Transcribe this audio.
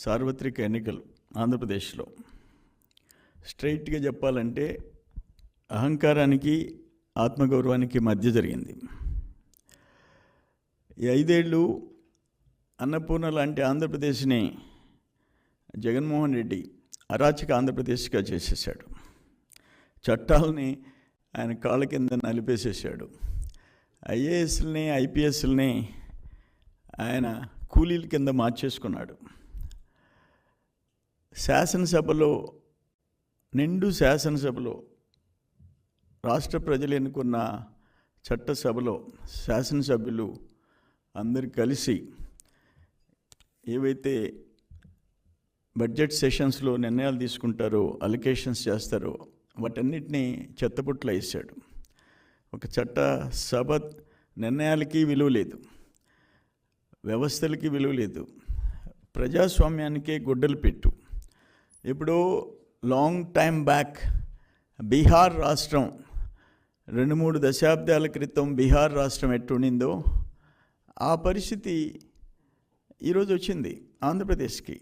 సార్వత్రిక ఎన్నికలు ఆంధ్రప్రదేశ్లో. స్ట్రైట్గా చెప్పాలంటే అహంకారానికి ఆత్మగౌరవానికి మధ్య జరిగింది. ఈ 5 ఏళ్ళు అన్నపూర్ణ లాంటి ఆంధ్రప్రదేశ్ని జగన్మోహన్ రెడ్డి అరాచక ఆంధ్రప్రదేశ్గా చేసేసాడు. చట్టాలని ఆయన కాళ్ళ కింద నలిపేసేసాడు. ఐఏఎస్లని ఐపీఎస్లని ఆయన కూలీల కింద మార్చేసుకున్నాడు. శాసనసభలో నిండు శాసనసభలో రాష్ట్ర ప్రజలు ఎన్నుకున్న చట్టసభలో శాసనసభ్యులు అందరు కలిసి ఏవైతే బడ్జెట్ సెషన్స్లో నిర్ణయాలు తీసుకుంటారో, అలొకేషన్స్ చేస్తారో వాటన్నిటినీ చెత్తపుట్లో వేసాడు. ఒక చట్టసభ నిర్ణయాలకి విలువ లేదు, వ్యవస్థలకి విలువ లేదు, ప్రజాస్వామ్యానికే గుడ్డలు పెట్టు. ఇప్పుడు లాంగ్ టైం బ్యాక్ బీహార్ రాష్ట్రం 2-3 దశాబ్దాల క్రితం బీహార్ రాష్ట్రం ఎట్టుండిందో ఆ పరిస్థితి ఈరోజు వచ్చింది ఆంధ్రప్రదేశ్కి.